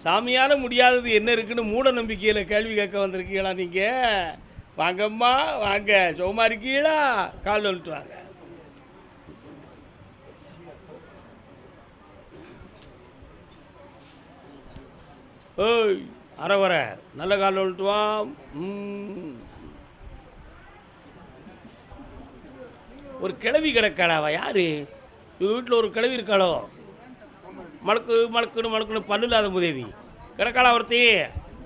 சாமியால் முடியாதது என்ன இருக்குன்னு மூட நம்பிக்கையில் கேள்வி கேட்க வந்திருக்கீங்களா நீங்கள்? வாங்கம்மா வாங்க, சுகமாக இருக்கீங்களா? கால் வந்துட்டு வாங்க. ஓய் அரை வர நல்ல கால் வந்துட்டு வா. ஒரு கிழவி கிடக்காடாவா? யார் இவங்க வீட்டில் ஒரு கிழவி இருக்காளோ? மலக்குன்னு பல்லு இல்லாத முதேவி கிடக்காளா ஒருத்தி?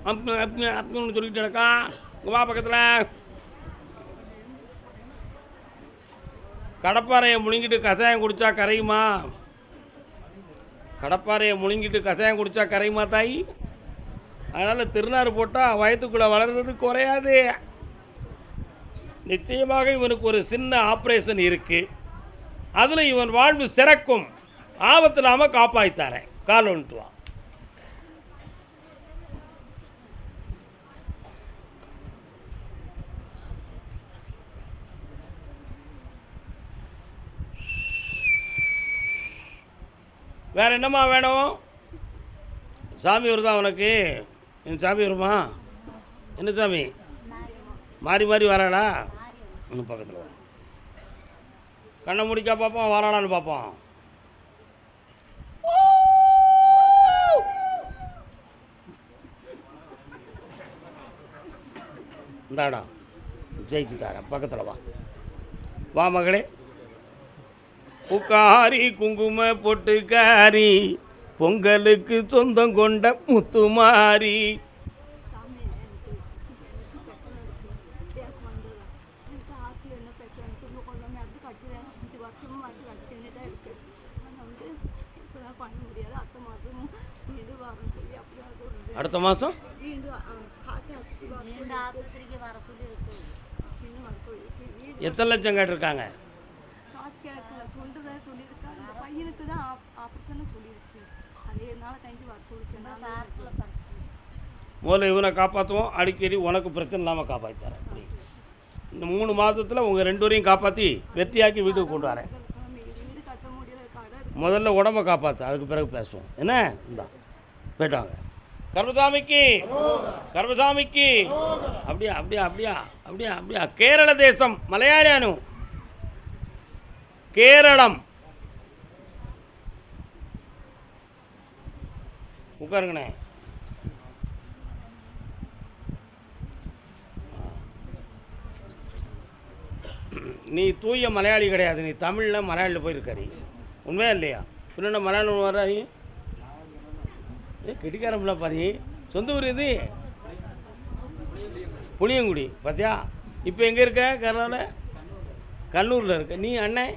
அப்புன்னு சொல்லிட்டு கிடக்கா. உங்கள் வா பக்கத்தில். கடப்பாறையை முழுங்கிட்டு கஷாயம் குடித்தா கரையுமா? கடப்பாறையை முழுங்கிட்டு கஷாயம் குடித்தா கரையுமா தாய்? அதனால் திருநாறு போட்டால் வயத்துக்குள்ளே வளர்றது குறையாது. நிச்சயமாக இவனுக்கு ஒரு சின்ன ஆப்ரேஷன் இருக்குது. அதில் இவன் வாழ்வு சிறக்கும். ஆபத்து இல்லாமல் காப்பாற்றித்தாரேன். கால் வந்துட்டு வா. வேறு என்னம்மா வேணும்? சாமி வருதா உனக்கு? என் சாமி வருமா? என்ன சாமி? மாறி மாறி வராடா? இன்னும் பக்கத்தில் வா. கண்ணை முடிக்கா பார்ப்போம், வராடான்னு பார்ப்போம். இந்தாடா ஜெயிச்சு தாரேன். பக்கத்தில் வா. வா மகளே. உக்காரி குங்கும பொட்டுக்காரி, பொங்கலுக்கு சொந்தம் கொண்ட முத்துமாரி. அடுத்த மாதம் எத்தனை லட்சம் கேட்டிருக்காங்க? முதல்ல இவனை காப்பாற்றுவோம். அடிக்கடி உனக்கு பிரச்சனை இல்லாமல் காப்பாற்றித்தரேன். இந்த 3 மாதத்தில் உங்கள் 2 பேரையும் காப்பாற்றி வெற்றியாக்கி வீட்டுக்கு கொண்டு வரேன். முதல்ல உடம்பை காப்பாற்று, அதுக்கு பிறகு பேசுவோம். என்ன இந்தா போயிட்டாங்க. கர்மசாமிக்கு கர்மசாமிக்கு. அப்படியா அப்படியா அப்படியா அப்படியா அப்படியா. கேரள தேசம் மலையாளியானு கேரளம். உட்காருங்கண்ணே. நீ தூய மலையாளி கிடையாது. நீ தமிழில் மலையாளியில் போயிருக்காரு. உண்மையா இல்லையா? இன்னொன்று மலையாளம் வர்றாரு. கெட்டிக்காரம்ல பாரு. சொந்த ஊர் இது புளியங்குடி. பார்த்தியா? இப்போ எங்கே இருக்க? கேரளாவில் கண்ணூரில் இருக்க. நீ அண்ணன்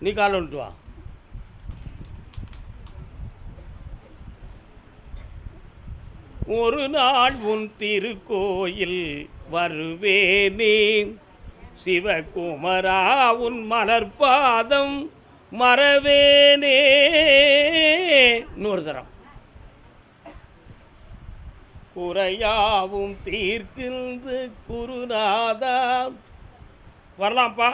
நீ கால் வந்துட்டு வா. ஒரு நாள் உன் திருக்கோயில் வருவேனே சிவகுமரா, உன் மலர்பாதம் மறவேனே. இன்னொரு தரம். குறையாவும் தீர்க்கின்ற குருநாதா. வரலாம்ப்பா.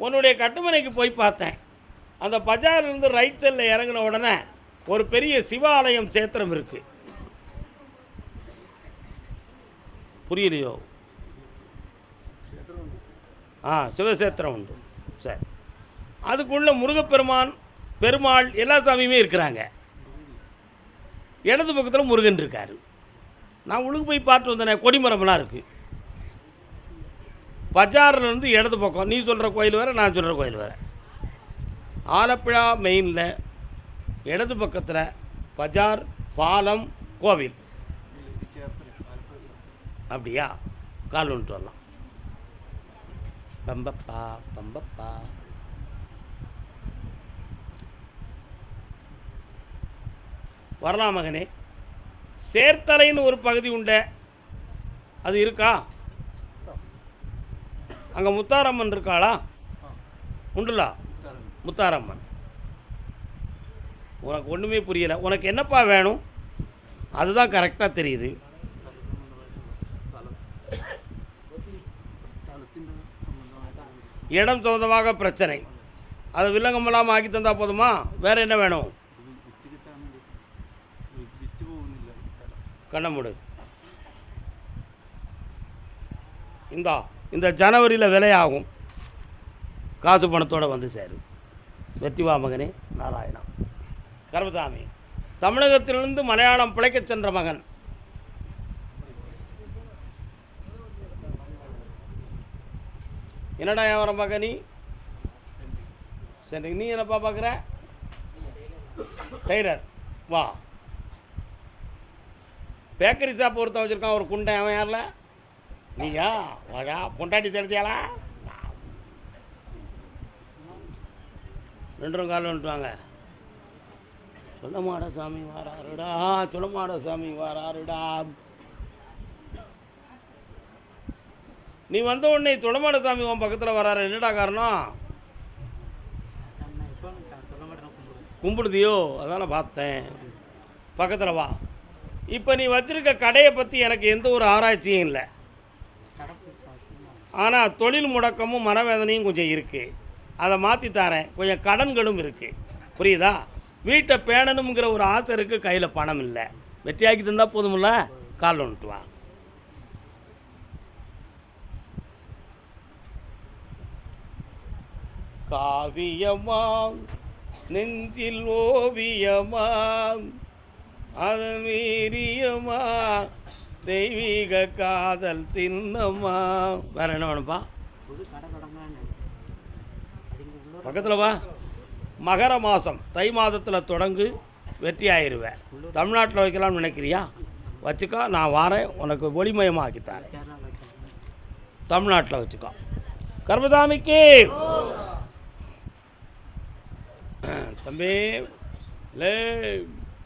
உன்னுடைய கட்டுமனைக்கு போய் பார்த்தேன். அந்த பஜார்லேருந்து ரைட் சைடில் இறங்கின உடனே ஒரு பெரிய சிவாலயம் சேத்திரம் இருக்குது. புரியலையோ? சிவசேத்திரம் உண்டு. சரி, அதுக்குள்ளே முருகப்பெருமான், பெருமாள் எல்லா சாமியுமே இருக்கிறாங்க. இடது பக்கத்தில் முருகன் இருக்கார். நான் உழுகு போய் பார்த்து வந்தேனே, கொடிமரம்லாம் இருக்குது. பஜார்லேருந்து இடது பக்கம் நீ சொல்கிற கோயில் வேறு, நான் சொல்கிற கோயில் வேறு. ஆலப்புழா மெயினில் இடது பக்கத்தில் பஜார், பாலம், கோவில். அப்படியா? கால் வந்துட்டு வரலாம். பம்பப்பா பம்பப்பா. வரலாம் மகனே. சேர்த்தலைன்னு ஒரு பகுதி உண்டு, அது இருக்கா? அங்கே முத்தாரம்மன் இருக்காளா? உண்டுலா முத்தாரம்மன். உனக்கு ஒன்றுமே புரியலை. உனக்கு என்னப்பா வேணும்? அதுதான் கரெக்டாக தெரியுது. இடம் சொந்தமாக பிரச்சனை, அதை வில்லங்கம் இல்லாமல் ஆக்கி தந்தால் போதுமா? வேறு என்ன வேணும்? கண்ணமுடு. இந்த ஜனவரியில் விலையாகும், காசு பணத்தோடு வந்து சேரும். வெற்றிவா மகனே நாராயணா. கருப்பசாமி தமிழகத்திலிருந்து மலையாளம் பிழைக்கச் சென்ற மகன். என்னடா வியாபாரம் பார்க்க நீ? சரி, நீ என்னப்பா பார்க்குற? டெய்லர். வா, பேக்கரி ஷாப் ஒருத்தன் வச்சுருக்கான், ஒரு குண்டை. அவன் யாரில்? நீயா? வாடா, பொண்டாட்டி தெரிஞ்சியாலா? 2 காலில் வந்துட்டுவாங்க. சொல்லமாட சாமி வாராருடா, சொல்லமாட சாமி வாராருடா. நீ வந்த உடனே சொல்லமாட சாமி உன் பக்கத்தில் வராரு, என்னடா காரணம்? கும்பிடுதியோ? அதான் பார்த்தேன். பக்கத்தில் வா. இப்போ நீ வச்சிருக்க கடையை பற்றி எனக்கு எந்த ஒரு ஆராய்ச்சியும் இல்லை, ஆனால் தொழில் முடக்கமும் மனவேதனையும் கொஞ்சம் இருக்குது. அதை மாற்றி தரேன். கொஞ்சம் கடன்களும் இருக்குது, புரியுதா? வீட்டை பேணணுங்கிற ஒரு ஆசை இருக்குது, கையில் பணம் இல்லை. வெற்றியாக்கி தந்தால் போதுமில்ல? காலில் வந்துட்டு வா. காவியமா நெஞ்சில் ஓவியமா அதன் வீரியமா தெய்வீக காதல் சின்னம்மா. வேற என்ன வேணும்ப்பா? பக்கத்தில் வா. மகர மாதம் தை மாதத்தில் தொடங்கு, வெற்றி ஆயிடுவேன். தமிழ்நாட்டில் வைக்கலாம்னு நினைக்கிறியா? வச்சுக்கோ, நான் வாரேன், உனக்கு ஒளிமயமாக ஆக்கித்தாரேன். தமிழ்நாட்டில் வச்சுக்கோ. கர்மசாமிக்கு தம்பி லே,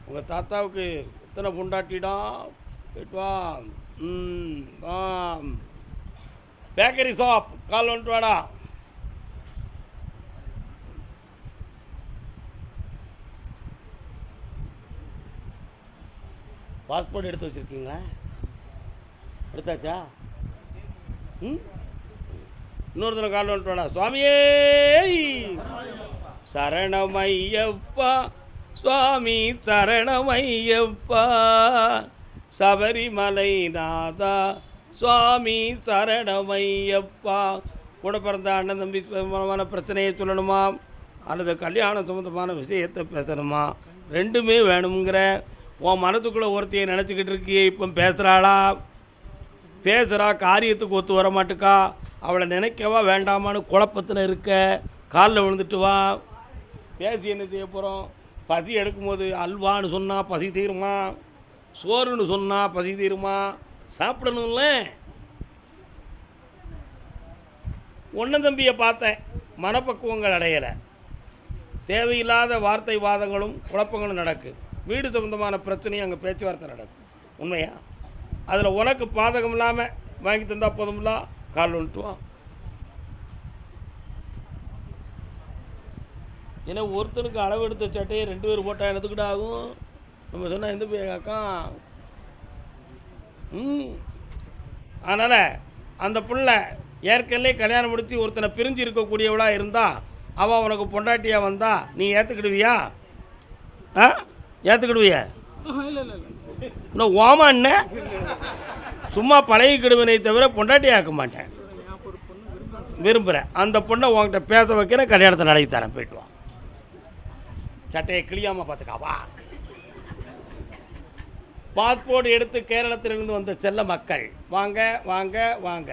உங்கள் தாத்தாவுக்கு எத்தனை பொண்டாட்டிடா? கேட்டுவா. வா, பேக்கரி ஷாப் கால் வந்துட்டு வாடா. பாஸ்போர்ட் எடுத்து வச்சுருக்கீங்களா? எடுத்தாச்சா? இன்னொரு தடவை கால் வந்துட்டு வாடா. சுவாமியே சரணமையப்பா, சுவாமி சரணமையப்பா, சபரிமலை நாதா சுவாமி சரணமையப்பா. கூட பிறந்த அண்ணன் தம்பி சம்பந்தமான பிரச்சனையை சொல்லணுமா, அல்லது கல்யாணம் சம்மந்தமான விஷயத்தை பேசணுமா? ரெண்டுமே வேணுங்கிற உன் மனத்துக்குள்ளே ஒருத்தையை நினச்சிக்கிட்டு இருக்கியே, இப்போ பேசுகிறாளா? பேசுகிறா, காரியத்துக்கு ஒத்து வர மாட்டுக்கா. அவளை நினைக்கவா வேண்டாமான்னு குழப்பத்தில் இருக்க. காலில் விழுந்துட்டு வா. பேசி என்ன செய்ய போகிறோம்? பசி எடுக்கும்போது அல்வான்னு சொன்னால் பசி தீருமா? சோறுன்னு சொன்னால் பசி தீருமா? சாப்பிடணும்ல. ஒன்றும் தம்பியை பார்த்தேன், மனப்பக்குவங்கள் அடையலை. தேவையில்லாத வார்த்தை வாதங்களும் குழப்பங்களும் நடக்கு. வீடு சம்பந்தமான பிரச்சனையும் அங்கே பேச்சுவார்த்தை நடக்கும். உண்மையா? அதில் உனக்கு பாதகம் இல்லாமல் வாங்கி தந்தால் போதும்ல? கால் வந்துட்டுவான். ஏன்னா ஒருத்தருக்கு அளவு எடுத்த சட்டையை 2 பேர் போட்டால் என்னத்துக்கிட்ட ஆகும்? நம்ம சொன்னால் எந்த பேக்காக்கா? அதனால் அந்த பிள்ளை ஏற்கனவே கல்யாணம் முடித்து ஒருத்தனை பிரிஞ்சு இருக்கக்கூடியவளாக இருந்தால், அவள் உனக்கு பொண்டாட்டியாக வந்தா நீ ஏற்றுக்கிடுவியா? ஏற்றுக்கிடுவியா? இன்னும் ஓமா என்ன சும்மா பழகிக்கிடுவனை தவிர பொண்டாட்டியாக ஆக்க மாட்டேன். விரும்புகிறேன். அந்த பொண்ணை உங்கள்கிட்ட பேச வைக்கிறேன், கல்யாணத்தை நடத்தி தரேன். போயிட்டு வா. சட்டையை கிளியாமல் பார்த்துக்காவா. பாஸ்போர்ட் எடுத்து கேரளத்திலிருந்து வந்த செல்ல மக்கள் வாங்க வாங்க வாங்க.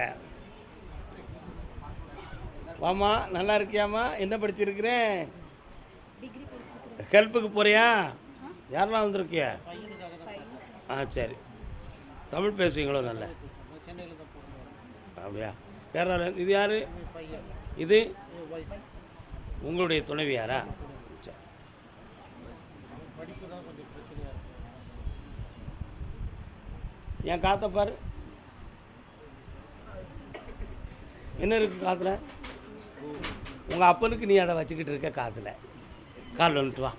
வாமா, நல்லா இருக்கியாம்மா? என்ன படிச்சிருக்கிறேன்? ஹெல்ப்புக்கு போறியா? யாரெல்லாம் வந்திருக்கிய? சரி. தமிழ் பேசுவீங்களோ? நல்ல. அப்படியா? கேரளா. இது யார்? இது உங்களுடைய துணைவியாரா? சரி. என் காற்றை பாரு, என்ன இருக்குது காற்றுல? உங்கள் அப்பனுக்கு நீ அதை வச்சுக்கிட்டு இருக்க காற்றுல. காலில் வந்துட்டு வா.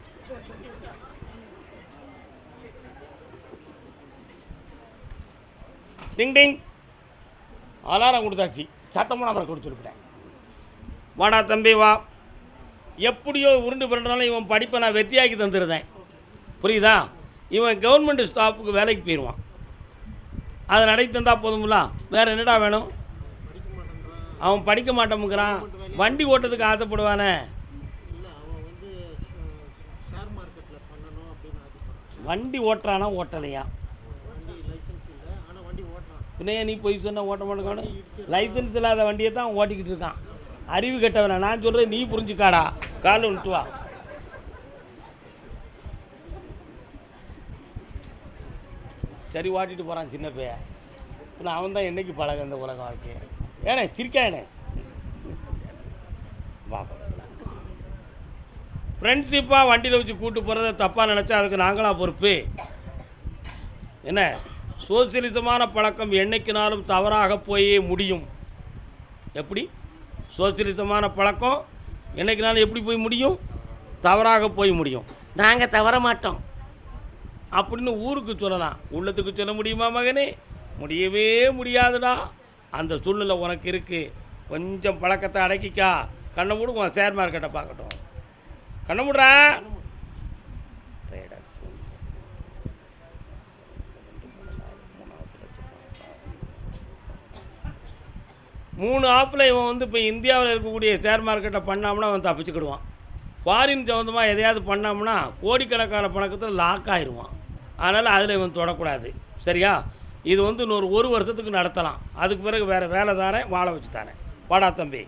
டிங் டிங். அலாரம் கொடுத்தாச்சு, சத்தமாக நம்பரை கொடுத்துருப்பேன். வாடா தம்பி வா. எப்படியோ உருண்டு பிறந்தாலும் இவன் படிப்பை நான் வெற்றியாக்கி தந்துருந்தேன். புரியுதா? இவன் கவர்மெண்ட் ஸ்டாஃபுக்கு வேலைக்கு போயிடுவான். அதை நடத்தி தந்தால் போதுங்களா? வேறு என்னடா வேணும்? அவன் படிக்க மாட்டோமுங்கிறான். வண்டி ஓட்டத்துக்கு ஆசைப்படுவானே. வண்டி ஓட்டுறானா ஓட்டலையா? பின்னையே நீ போய் சொன்ன ஓட்ட மாட்டேங்கானு. லைசன்ஸ் இல்லாத வண்டியை தான் ஓட்டிக்கிட்டு இருக்கான். அறிவு கெட்டவன. நான் சொல்கிறேன், நீ புரிஞ்சுக்காடா. கால் விட்டு வா. சரி, ஓட்டிட்டு போகிறான் சின்ன பையன். இல்லை, அவன் தான் என்னைக்கு பழக இந்த உலக வாழ்க்கையை. ஏனே சிரிக்கானே வா. ஃப்ரெண்ட்ஷிப்பாக வண்டியில் வச்சு கூப்பிட்டு போகிறத தப்பாக நினச்சா அதுக்கு நாங்களாக பொறுப்பு. என்ன, சோசியலிசமான பழக்கம் என்னைக்குனாலும் தவறாக போயே முடியும். எப்படி சோசியலிசமான பழக்கம் என்னைக்குனாலும் எப்படி போய் முடியும்? தவறாக போய் முடியும். நாங்கள் தவற மாட்டோம் அப்படின்னு ஊருக்கு சொல்லலாம். உள்ளத்துக்கு சொல்ல முடியுமா மகனே? முடியவே முடியாதுடா. அந்த சூழ்நிலை உனக்கு இருக்குது. கொஞ்சம் பழக்கத்தை அடக்கிக்கா. கண்ணை மூடு. உன் ஷேர் மார்க்கெட்டை பார்க்கட்டும். கண்ணை மூடுறா. 3 ஆப்பில் இவன் வந்து இப்போ இந்தியாவில் இருக்கக்கூடிய ஷேர் மார்க்கெட்டை பண்ணாம்னா அவன் தப்பிச்சுக்கிடுவான். ஃபாரின் சம்மந்தமாக எதையாவது பண்ணாம்னா கோடிக்கணக்கான பணக்கத்தில் லாக் ஆகிடுவான். அதனால் அதில் இவன் தொடக்கூடாது. சரியா? இது வந்து இன்னொரு 1 வருஷத்துக்கு நடத்தலாம். அதுக்கு பிறகு வேறு வேலை தாரேன், வாழ வச்சு தாரேன். வாடா தம்பி,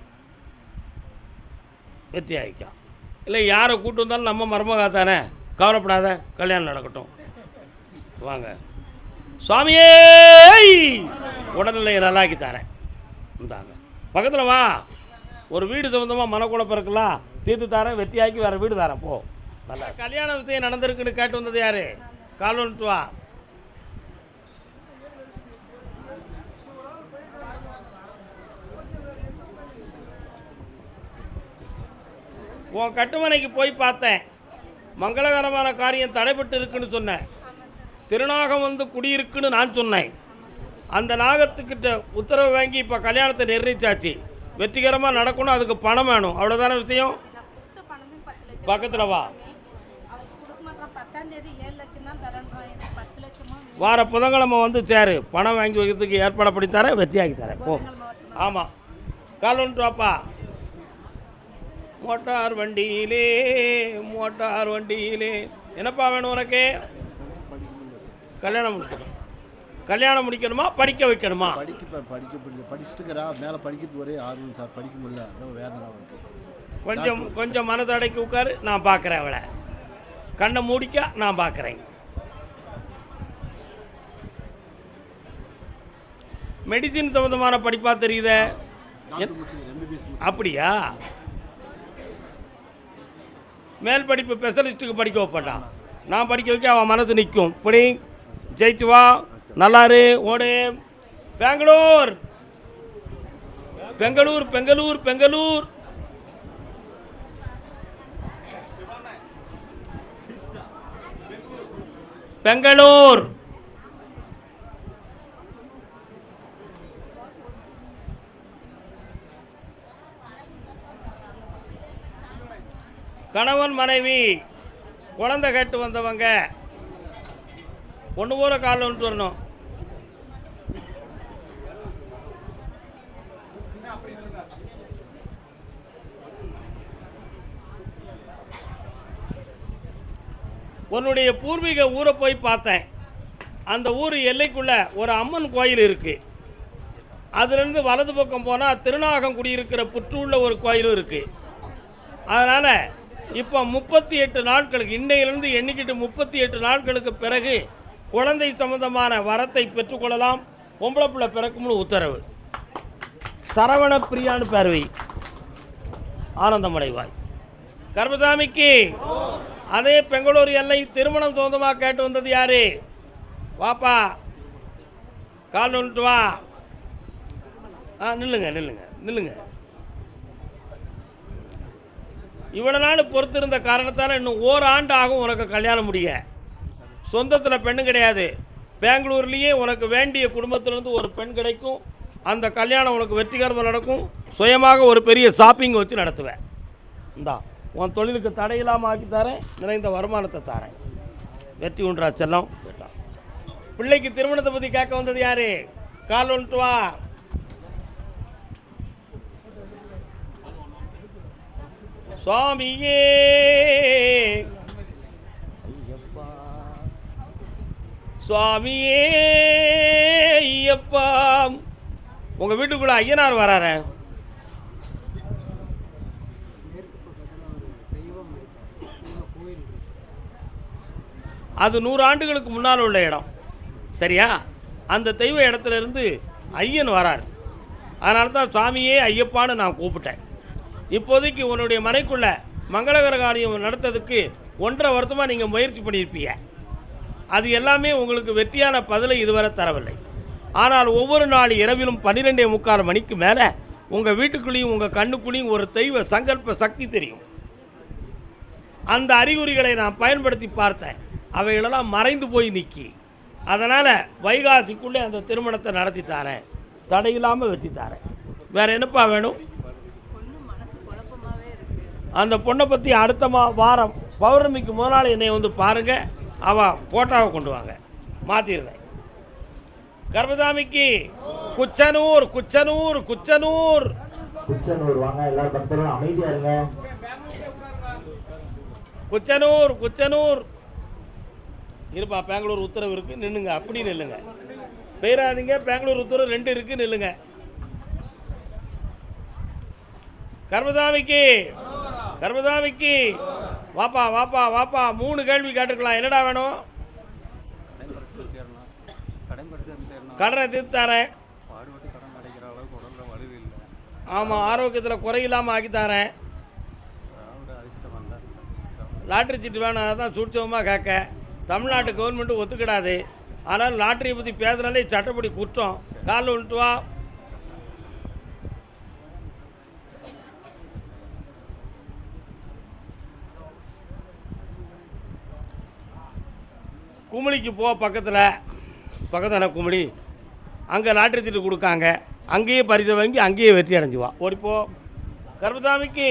வெற்றி ஆகிக்கலாம். இல்லை யாரை கூட்டு வந்தாலும் நம்ம மருமகா தானே, கவலைப்படாத, கல்யாணம் நடக்கட்டும். வாங்க சுவாமியே, உடல்நிலையை நல்லாக்கி தரேன். இந்தாங்க பக்கத்தில் வா. ஒரு வீடு சம்மந்தமாக மனக்குழப்பம் இருக்கலாம், தீர்த்து தரேன். வெற்றியாக்கி வேறு வீடு தரேன். போ. நல்லா கல்யாண விஷயம் நடந்திருக்குன்னு கேட்டு வந்தது யார்? கால் வந்துட்டு வா. உன் கட்டுமனைக்கு போய் பார்த்தேன். மங்களகரமான காரியம் தடைபட்டு இருக்குன்னு சொன்னேன். திருநாகம் வந்து குடியிருக்குன்னு நான் சொன்னேன். அந்த நாகத்துக்கிட்ட உத்தரவு வாங்கி இப்போ கல்யாணத்தை நிர்ணயிச்சாச்சு. வெற்றிகரமாக நடக்கணும். அதுக்கு பணம் வேணும். அவ்வளோதான விஷயம். பக்கத்தில் வா. வார புதன்கிழமை வந்து சேரு. பணம் வாங்கி வைக்கிறதுக்கு ஏற்பாடு பண்ணி தரேன். வெற்றியாகி தரேன். போ. ஆமாம், கால் வந்துட்டு வாப்பா. மோட்டார் வண்டியிலே, மோட்டார் வண்டியிலே. என்னப்பா வேணும் உனக்கு? கல்யாணம் முடிக்கணும். கல்யாணம் முடிக்கணுமா, படிக்க வைக்கணுமா? படிச்சுட்டுக்கிறா. மேலே படிக்கிறது ஒரே ஆர்வம் சார். படிக்க முடியல, அதான் வேதனை. கொஞ்சம் மனதடைக்கு உட்காரு. நான் பார்க்குறேன். அவளை கண்ணை மூடிக்க, நான் பார்க்குறேன். மெடிசின் சம்மந்தமான படிப்பாக தெரியுதே. அப்படியா? மேல் படிப்பு ஸ்பெஷலிஸ்ட்டுக்கு படிக்க வைப்பட்டான். நான் படிக்க வைக்க அவன் மனசு நிற்கும். இப்படி ஜெயிச்சு வா. நல்லாரு. ஓடு. பெங்களூர், பெங்களூர், பெங்களூர், பெங்களூர். பெங்களூர். கணவன் மனைவி குழந்தை கேட்டு வந்தவங்க ஒன்று போல காலில் வந்துட்டு வரணும். உன்னுடைய பூர்வீக ஊரை போய் பார்த்தேன். அந்த ஊர் எல்லைக்குள்ளே ஒரு அம்மன் கோயில் இருக்குது. அதுலேருந்து வலது பக்கம் போனால் திருநாகம் குடியிருக்கிற புற்றுள்ள ஒரு கோயிலும் இருக்குது. அதனால் இப்போ 38 நாட்களுக்கு, இன்னையிலிருந்து எண்ணிக்கிட்டு 38 நாட்களுக்கு பிறகு குழந்தை சம்பந்தமான வரத்தை பெற்றுக்கொள்ளலாம். பொம்பளை பிள்ளை பிறக்கும்னு உத்தரவு. சரவண பிரியான்னு பேர்வை. ஆனந்தமடைவாய். கர்மசாமிக்கு அதே பெங்களூர் எல்லை திருமணம் சொந்தமாக கேட்டு வந்தது யாரு? வாப்பா, கால் வந்துட்டு வா. நில்லுங்க நில்லுங்க நில்லுங்க. இவ்வளோ நாள் பொறுத்திருந்த காரணத்தால் இன்னும் ஓராண்டு ஆகும் உனக்கு கல்யாணம் முடிய. சொந்தத்தில் பெண்ணு கிடையாது. பெங்களூர்லேயே உனக்கு வேண்டிய குடும்பத்திலேருந்து ஒரு பெண் கிடைக்கும். அந்த கல்யாணம் உனக்கு வெற்றிகரமாக நடக்கும். சுயமாக ஒரு பெரிய ஷாப்பிங் வச்சு நடத்துவேன். இந்தா உன் தொழிலுக்கு தடையில்லாமல் ஆக்கி தரேன், நிறைந்த வருமானத்தை தரேன். வெற்றி உண்டா செல்லம் கேட்டான். பிள்ளைக்கு திருமணத்தை பற்றி கேட்க வந்தது யாரு? கால் வந்துட்டு வா. சுவாமியே ஐயப்பா, சுவாமியே ஐயப்பா. உங்கள் வீட்டுக்குள்ளே ஐயனார் வராரு. அது 100 ஆண்டுகளுக்கு முன்னால் உள்ள இடம், சரியா? அந்த தெய்வ இடத்துல இருந்து ஐயன் வரார். அதனால தான் சுவாமியே ஐயப்பான்னு நான் கூப்பிட்டேன். இப்போதைக்கு உன்னுடைய மனைக்குள்ள மங்களகர காரியம் நடத்துறதுக்கு 1.5 வருஷமாக நீங்கள் முயற்சி பண்ணியிருப்பீங்க. அது எல்லாமே உங்களுக்கு வெற்றியான பதிலை இதுவரை தரவில்லை. ஆனால் ஒவ்வொரு நாள் இரவிலும் 12:45 மணிக்கு மேலே உங்கள் வீட்டுக்குள்ளேயும் உங்கள் கண்ணுக்குள்ளேயும் ஒரு தெய்வ சங்கல்ப சக்தி தெரியும். அந்த அறிகுறிகளை நான் பயன்படுத்தி பார்த்தேன். அவைகளெல்லாம் மறைந்து போய் நிற்கி. அதனால் வைகாசிக்குள்ளே அந்த திருமணத்தை நடத்தி தாரேன், தடையில்லாமல் வெட்டி தாரேன். வேறு என்னப்பா வேணும்? அந்த பொண்ணை பற்றி அடுத்த வாரம் பௌர்ணமிக்கு முதல் என்னை வந்து பாருங்கள். அவள் போட்டோவை கொண்டு வாங்க, மாற்றிடுறேன். கர்மசாமிக்கு குச்சனூர் குச்சனூர் குச்சனூர் குச்சனூர் வாங்க, எல்லாரும் பக்தர்களும் அமைதியா இருங்க. குச்சனூர் குச்சனூர் இருப்பா. பெங்களூர் உத்தரவு இருக்குது, நில்லுங்க. அப்படி நில்லுங்க, போயிடாதீங்க. பெங்களூர் உத்தரவு 2 இருக்குது, நில்லுங்க. கர்மசாமிக்கு கர்மசாமிக்கு வாப்பா வாப்பா வாப்பா. 3 கேள்வி கேட்டுக்கலாம். என்னடா வேணும்? கடனை தீர்த்து தரேன். ஆமாம், ஆரோக்கியத்தில் குறையில்லாமல் ஆக்கி தரேன். லாட்ரி சீட்டு வேணும், அதை தான் சூட்சமாக கேட்க. தமிழ்நாட்டு கவர்மெண்ட்டு ஒத்துக்கிடாது. ஆனால் லாட்ரியை பற்றி பேசுனாலே சட்டப்படி குற்றம். காலில் விட்டு வா. குமிழிக்கு போ, பக்கத்தில் குமிழி. அங்கே லாட்ரி சீட்டு கொடுக்காங்க, அங்கேயே பரிசை வாங்கி அங்கேயே வெற்றி அடைஞ்சுவா. ஓடிப்போ. கர்மசாமிக்கு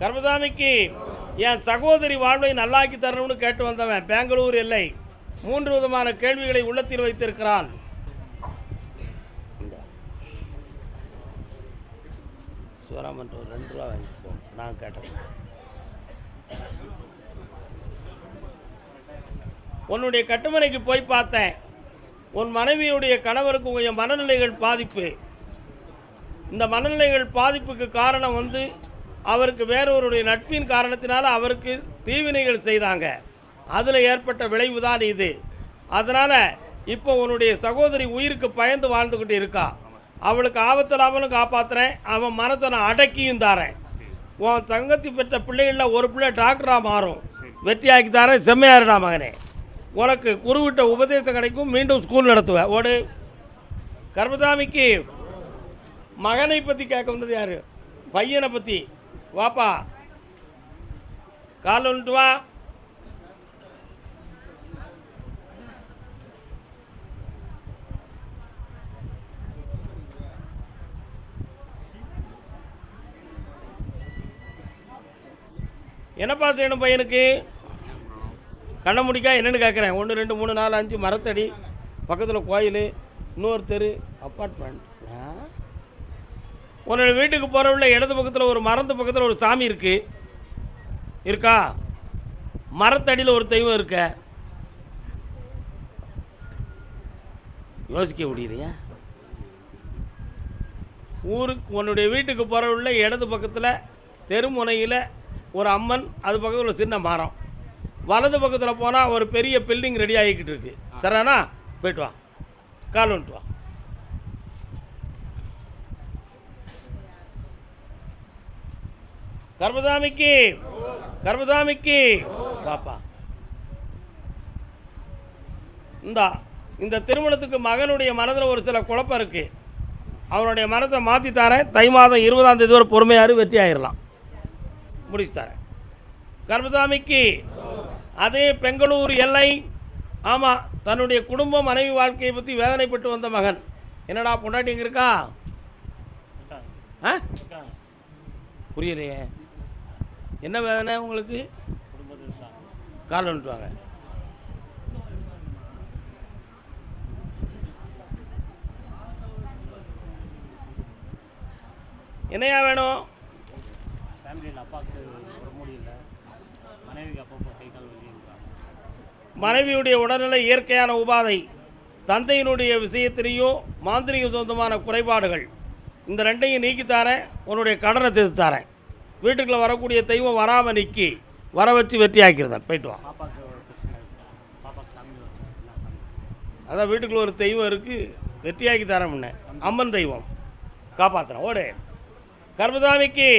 கர்மசாமிக்கு என் சகோதரி வாழ்வை நல்லாக்கி தரணும்னு கேட்டு வந்தவன் பெங்களூர் எல்லை 3 விதமான கேள்விகளை உள்ளத்தில் வைத்திருக்கிறான். சிவராமன் 2 ரூபா வாங்கிப்போம், நான் கேட்டேன். உன்னுடைய கட்டுமனைக்கு போய் பார்த்தேன். உன் மனைவியுடைய கணவருக்கு கொஞ்சம் மனநிலைகள் பாதிப்பு. இந்த மனநிலைகள் பாதிப்புக்கு காரணம் வந்து அவருக்கு வேறொருடைய நட்பின் காரணத்தினால அவருக்கு தீவினைகள் செய்தாங்க. அதில் ஏற்பட்ட விளைவு தான் இது. அதனால் இப்போ உன்னுடைய சகோதரி உயிருக்கு பயந்து வாழ்ந்துக்கிட்டு இருக்கா. அவளுக்கு ஆபத்தில்லாமலும் காப்பாற்றுறேன், அவன் மனத்தை நான் அடக்கியும் தாரேன். உன் தங்கச்சி பெற்ற பிள்ளைகளில் ஒரு பிள்ளை டாக்டராக மாறும், வெற்றியாக்கி தாரேன். செம்மையாருடா மகனே, உனக்கு குருவிட்ட உபதேசம் கிடைக்கும், மீண்டும் ஸ்கூல் நடத்துவேன். ஓடு. கர்மசாமிக்கு மகனை பற்றி கேட்க வந்தது யார்? பையனை பற்றி. வாப்பா, கால் வந்துட்டு வா. என்னப்பா செய்யணும் பையனுக்கு? கண்ணை முடிக்கா என்னென்னு கேட்குறேன். 1 2 3 4 5 மரத்தடி, பக்கத்தில் கோயில், இன்னொரு தெரு, அப்பார்ட்மெண்ட். உன்னோட வீட்டுக்கு போகிறவுள்ள இடது பக்கத்தில் ஒரு மரத்து பக்கத்தில் ஒரு சாமி இருக்கா? மரத்தடியில் ஒரு தெய்வம் இருக்க. யோசிக்க முடியலையா? ஊருக்கு உன்னுடைய வீட்டுக்கு போகிறவுள்ள இடது பக்கத்தில் தெருமுனையில் ஒரு அம்மன், அது பக்கத்தில் ஒரு சின்ன மரம். வலது பக்கத்தில் போனால் ஒரு பெரிய பில்டிங் ரெடி ஆகிக்கிட்டு இருக்கு. சரிண்ணா, போய்ட்டு வா. கால் வந்துட்டு வா. கர்மசாமிக்கு வாப்பா. இந்த திருமணத்துக்கு மகனுடைய மனதில் ஒரு சில குழப்பம் இருக்குது. அவனுடைய மனத்தை மாற்றி தரேன். தை மாதம் 20ஆம் தேதி ஒரு பொறுமையாரு வெற்றி ஆகிடலாம், முடிச்சு தரேன். கர்மசாமிக்கு அதே பெங்களூர் எல்லை. ஆமாம், தன்னுடைய குடும்பம் மனைவி வாழ்க்கையை பற்றி வேதனைப்பட்டு வந்த மகன். என்னடா பொண்டாட்டி எங்கே இருக்கா? ஆ, புரியலையே. என்ன வேதனை உங்களுக்கு? கால் வந்துட்டுவாங்க. என்னையா வேணும்? ஃபேமிலியில் அப்பாவுக்கு உடம்பு முடியல, மனைவிக்கு அப்பப்போ கை கால் வலி இருக்காங்க. மனைவியுடைய உடல்நிலை இயற்கையான உபாதை, தந்தையினுடைய விஷயத்திலையும் மாந்திரிக சொந்தமான குறைபாடுகள், இந்த ரெண்டையும் நீக்கித்தாரேன். உன்னுடைய கடனை தீர்த்தாரேன். வீட்டுக்குள்ளே வரக்கூடிய தெய்வம் வராமல் நிற்கி வர வச்சு வெற்றியாக்கிறதேன். போயிட்டு வா. பாப்பாவுக்கு ஒரு பிரச்சனை இருக்குது, பாப்பாவுக்கு சாமி என்ன சாமி? அதான் வீட்டுக்குள்ளே ஒரு தெய்வம் இருக்குது, வெற்றியாக்கி தரேன். முன்ன அம்மன் தெய்வம் காப்பாற்றுறேன். ஓடு. கர்மசாமிக்கு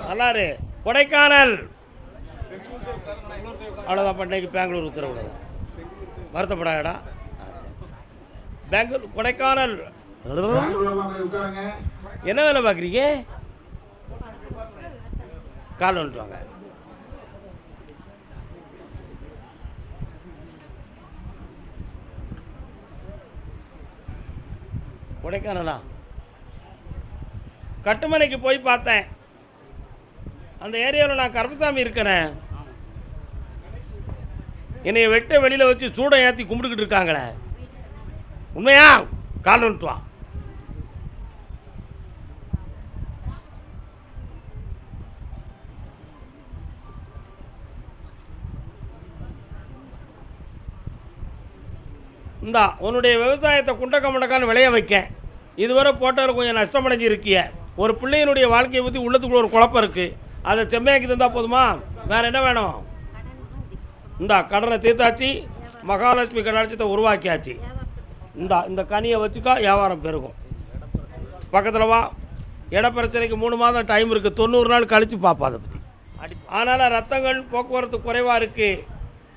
நல்லாரு. கொடைக்கானல். அவ்வளோதான். பண்ணைக்கு பெங்களூர் உத்தரவு தான். வருத்தப்படாடா. பெங்களூர் கொடைக்கானல். என்ன வேலை பார்க்குறீங்க? கால் வந்துட்டுவாங்க. கொடைக்கானலா? கட்டுமனைக்கு போய் பார்த்தேன். அந்த ஏரியாவில் நான் கருப்பசாமி இருக்கிறேன். என்னை வெட்ட வெளியில் வச்சு சூடை ஏற்றி கும்பிட்டுக்கிட்டு இருக்காங்களே, உண்மையா? கால் வந்துட்டு வா. இந்தா உன்னுடைய விவசாயத்தை குண்டக்க முண்டக்கான்னு விளைய வைக்க. இதுவரை போட்டதில் கொஞ்சம் நஷ்டமடைஞ்சு இருக்கிய. ஒரு பிள்ளையினுடைய வாழ்க்கையை பற்றி உள்ளத்துக்குள்ள ஒரு குழப்பம் இருக்குது. அதை செம்மையாக்கி தந்தால் போதுமா? வேறு என்ன வேணும்? இந்தா கடனை தீர்த்தாச்சு, மகாலட்சுமி கடாட்சத்தை உருவாக்கியாச்சு. இந்த கனியை வச்சுக்கா, வியாபாரம் பெருகும். பக்கத்தில் வா. இட பிரச்சனைக்கு 3 மாதம் டைம் இருக்குது. 90 நாள் கழித்து பார்ப்போம் அதை பற்றி. அதனால் ரத்தங்கள் போக்குவரத்து குறைவாக இருக்குது.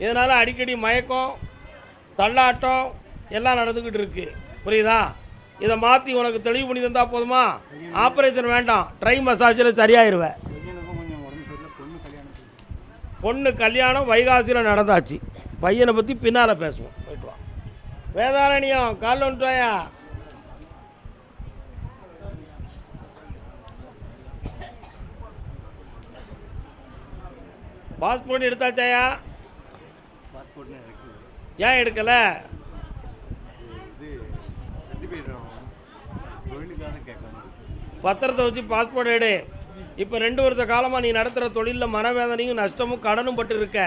இதனால் அடிக்கடி மயக்கம், தள்ளாட்டம் எல்லாம் நடந்துக்கிட்டு இருக்குது. புரியுதா? இதை மாற்றி உனக்கு தெளிவு பண்ணி தந்தால் போதுமா? ஆப்ரேஷன் வேண்டாம், ட்ரை மசாஜில் சரியாயிருவேன். பொண்ணு கல்யாணம் வைகாசியில் நடந்தாச்சு. பையனை பற்றி பின்னால் பேசுவோம். போயிட்டு வா. வேதாரண்யம் கால் வந்துட்டாயா? பாஸ்போர்ட் எடுத்தாச்சாயா? பாஸ்போர்ட்னு இருக்குது. ஏன் எடுக்கலை? இது சர்டிஃபிகேட் தொழிலுக்காக கேட்கணும். பத்திரத்தை வச்சு பாஸ்போர்ட் எடு. இப்போ 2 வருஷ காலமாக நீ நடத்துகிற தொழிலில் மனவேதனையும் நஷ்டமும் கடனும் பட்டு இருக்க.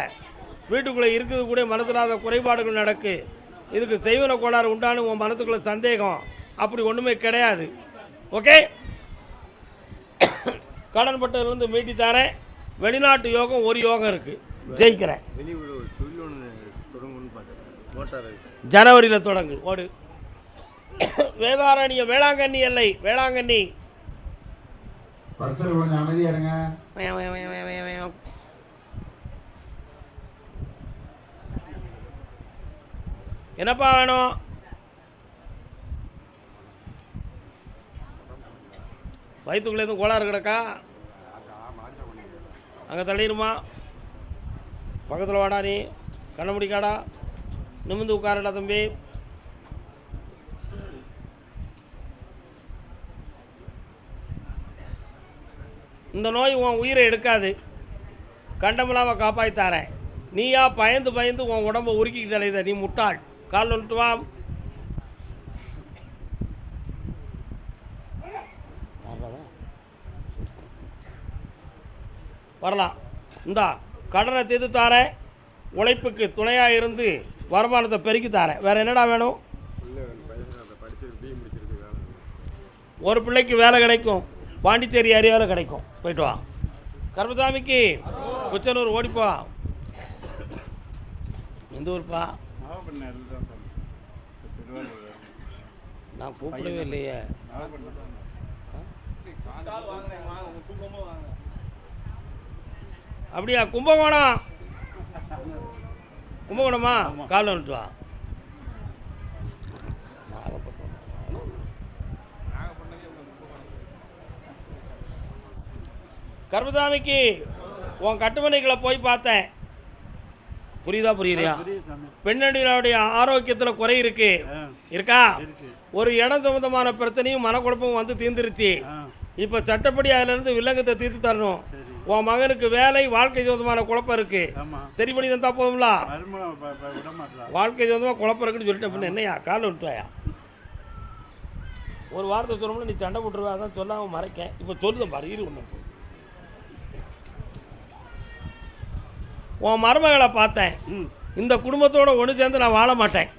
வீட்டுக்குள்ளே இருக்குது கூட மனசிலாத குறைபாடுகள் நடக்கு. இதுக்கு செய்வன கோளாறு உண்டானு உன் மனத்துக்குள்ளே சந்தேகம். அப்படி ஒன்றுமே கிடையாது. ஓகே, கடன் பட்டதுலேருந்து மீட்டி தரேன். வெளிநாட்டு யோகம் ஒரு யோகம் இருக்குது, ஜெயிக்கிறேன். வெளியூர் தொழில் ஒன்று தொடங்கணும்னு பார்த்தேன். மோட்டார் ஜனவரியில் தொடங்கு. ஓடு. வேதாரண்ய வேளாங்கண்ணி எல்லை. வேளாங்கண்ணி. கொஞ்சம் அமைதியா இருங்க. என்னப்பா வேணும்? வயிற்றுக்குள்ளே எதுவும் கோளாறு கிடக்கா? அங்கே தள்ளிடுமா? பக்கத்தில் வாடா. நீ கண்ண முடிக்காடா. நிமிந்து உட்காரடா தம்பி. இந்த நோய் உன் உயிரை எடுக்காது. கண்டமில்லாமல் காப்பாற்றித்தாரேன். நீயா பயந்து பயந்து உன் உடம்பை உருக்கிக்கிட்டு அலையுத. நீ முட்டாள். கால் வந்துட்டு வா. வரலாம். இந்தா கடனை தீர்த்து தாரேன். உழைப்புக்கு துணையாக இருந்து வருமானத்தை பெருக்கி தாரேன். வேறு என்னடா வேணும்? ஒரு பிள்ளைக்கு வேலை கிடைக்கும். பாண்டிச்சேரி ஏரியாவில் கிடைக்கும். போயிட்டு வா. கர்மசாமிக்கு குச்சனூர் ஓடிப்போ. எந்த ஊர்ப்பா? நான் கூப்பிடவே இல்லையே. அப்படியா? கும்பகோணம். கும்பகோணமா? காலைல வந்துட்டு வா. கர்மசாமிக்கு உன் கட்டுமனைகளை போய் பார்த்தேன். புரியுதா புரியலையா? புரியுது சாமி. பெண்ணடிகளுடைய ஆரோக்கியத்தில் குறை இருக்கு இருக்கா? ஒரு இடம் சம்பந்தமான பிரச்சனையும் மனக்குழப்பமும் வந்து தீர்ந்துருச்சு. இப்போ சட்டப்படி அதிலிருந்து வில்லங்கத்தை தீர்த்து தரணும். உன் மகனுக்கு வேலை, வாழ்க்கை சம்பந்தமான குழப்பம் இருக்கு, சரி பண்ணி தந்தா போதும்ல. வாழ்க்கை சம்பந்தமாக குழப்பம் இருக்குன்னு சொல்லிட்டு அப்படின்னு என்னையா காலில் விட்டுவாயா? ஒரு வார்த்தை சொல்லணும்னா நீ சண்டை போட்டுருவா, அதான் சொல்லாமல் மறைக்கேன். இப்போ சொல்லுதேன் பாரு, இரு ஒன்று. உன் மருமகளை பார்த்தேன், இந்த குடும்பத்தோட ஒன்று சேர்ந்து நான் வாழ மாட்டேன்,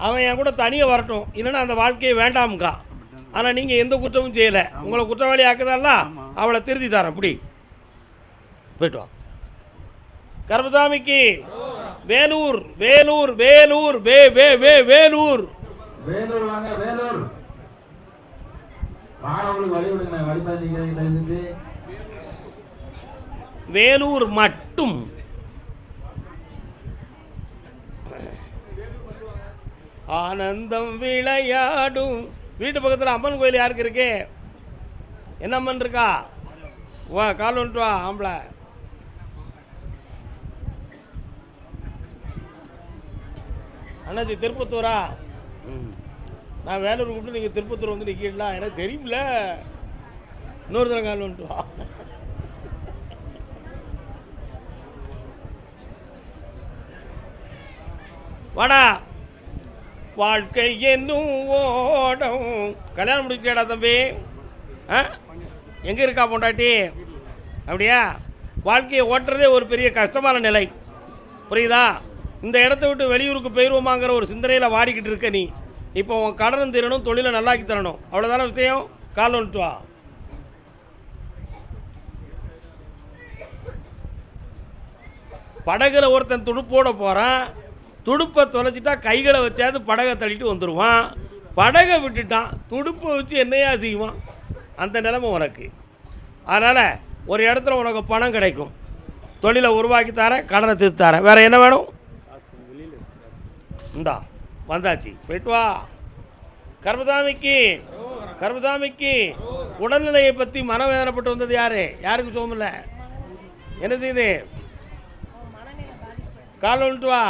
அவன் என் கூட தனியாக வரட்டும், இல்லைன்னா அந்த வாழ்க்கையை வேண்டாமுக்கா. ஆனால் நீங்கள் எந்த குற்றமும் செய்யலை, உங்களை குற்றவாளி ஆக்குதல்ல, அவளை திருத்தி தரேன். இப்படி போய்ட்டு வா. கருப்பசாமிக்கு வேலூர் வேலூர் வேலூர் வே வே வே வேலூர் வேலூர் வாங்க, வேலூர் மாணவர்களுக்கு வழி விடுங்க, வழிபாடு. வேலூர் மட்டும் ஆனந்தம் விளையாடும். வீட்டு பக்கத்தில் அம்மன் கோயில் யாருக்கு இருக்கு? என்ன அம்மன் இருக்கா? வா, கால் வந்துட்டு வா ஆம்பளை. அண்ணாச்சி திருப்பத்தூரா? நான் வேலூர் கூப்பிட்டு நீங்கள் திருப்பத்தூர் வந்து நிற்கலாம், எனக்கு தெரியுமில்ல. இன்னொரு தடவை கால் வந்துட்டு வா. வாடா. வாழ்க்கை என்னும் ஓடம். கல்யாணம் முடிச்சேடா தம்பி? எங்கே இருக்கா பொண்டாட்டி? அப்படியா? வாழ்க்கையை ஓட்டுறதே ஒரு பெரிய கஷ்டமான நிலை, புரியுதா? இந்த இடத்த விட்டு வெளியூருக்கு போயிடுவோமாங்கிற ஒரு சிந்தனையில் வாடிக்கிட்டு இருக்க நீ. இப்போ உன் கடனும் தரணும், தொழிலை நல்லாக்கி தரணும், அவ்வளோதான விஷயம். கால் வந்துட்டு வா. படகுல ஒருத்தன் துடுப்போட போகிறான், துடுப்பை தொலைச்சிட்டா கைகளை வச்சாது படகை தள்ளிட்டு வந்துடுவான். படகை விட்டுட்டான், துடுப்பை வச்சு என்னையா செய்வான்? அந்த நிலைமை உனக்கு. அதனால் ஒரு இடத்துல உனக்கு பணம் கிடைக்கும், தொழிலை உருவாக்கி தரேன், கடனை தீர்த்து தரேன். வேறு என்ன வேணும்? இந்தா வந்தாச்சு, போயிட்டு வா. கருப்பசாமிக்கு கருப்பசாமிக்கு உடல்நிலையை பற்றி மனவேதனைப்பட்டு வந்தது யார்? யாருக்கு சோமில்லை? என்ன செய்யுது? கால் வந்துட்டு வா.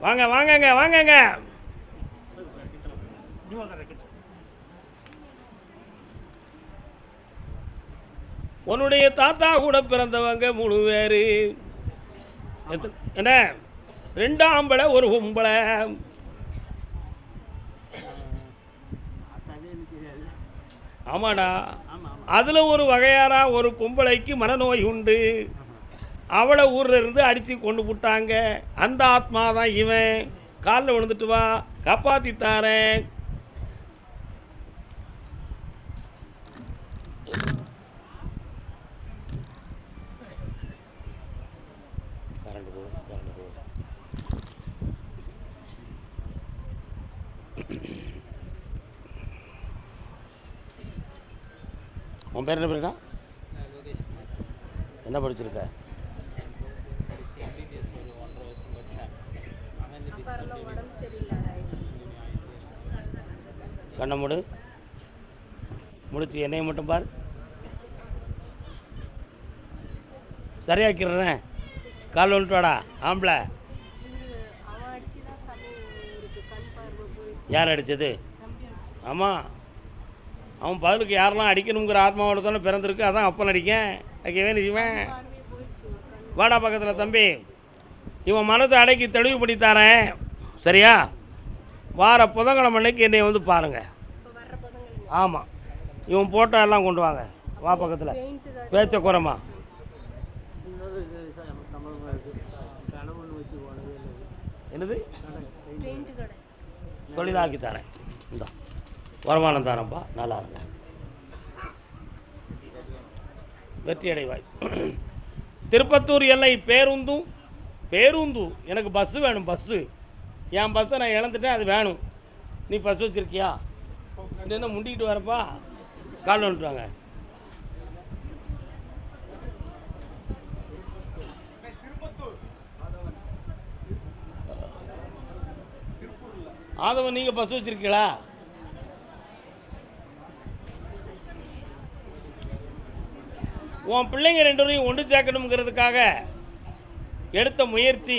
வாங்க வாங்கங்க வாங்கங்க. உன்னுடைய தாத்தா கூட பிறந்தவங்க 3 பேர். என்ன? 2 ஆம்பளை 1 பொம்பளை. ஆமாடா. அதில் ஒரு வகையாரா ஒரு பொம்பளைக்கு மனநோய் உண்டு. அவளை ஊரில் இருந்து அடித்து கொண்டு விட்டாங்க. அந்த ஆத்மா தான் இவன். காலில் விழுந்துட்டு வா, காப்பாற்றி தாரேன். கரண்ட் போ, கரண்ட் போ. உன் பேர் என்ன பேருக்கா? என்ன படிச்சிருக்க? கண்ணை மூடு, முடிச்சு என்னையை மட்டும் பார். சரியாக்கிறேன். கால் வந்துட்டு வாடா ஆம்பளை. யார் அடித்தது? ஆமாம், அவன் பதிலுக்கு யாரெல்லாம் அடிக்கணுங்கிற ஆத்மாவோட தானே பிறந்திருக்கு, அதான் அப்போ நடிக்கேன். அதுக்கு வேணும் செய்வேன். வாடா பக்கத்தில் தம்பி. இவன் மனத்தை அடக்கி தெளிவு பண்ணி தரேன், சரியா? வார புதன்கிழமை அன்னைக்கு என்னை வந்து பாருங்கள். ஆமாம், இவன் போட்டோ எல்லாம் கொண்டு வாங்க. வா பக்கத்தில், பேச்ச குறமா. என்னது? தொழிலாக்கி தரேன். இந்த வருமானம் தரேன்ப்பா, நல்லா இருங்க, வெற்றி அடைவாய். திருப்பத்தூர் எல்லை பேருந்து. எனக்கு பஸ்ஸு வேணும், பஸ்ஸு. என் பஸ்ஸை நான் இழந்துட்டேன், அது வேணும். நீ பஸ் வச்சுருக்கியா? என்ன முண்டிக்கிட்டு வரப்பா? கால் வந்துட்டுவாங்க. ஆதவன் நீங்கள் பஸ் வச்சுருக்கீங்களா? உன் பிள்ளைங்க 2 பேரையும் ஒன்று சேர்க்கணுங்கிறதுக்காக எடுத்த முயற்சி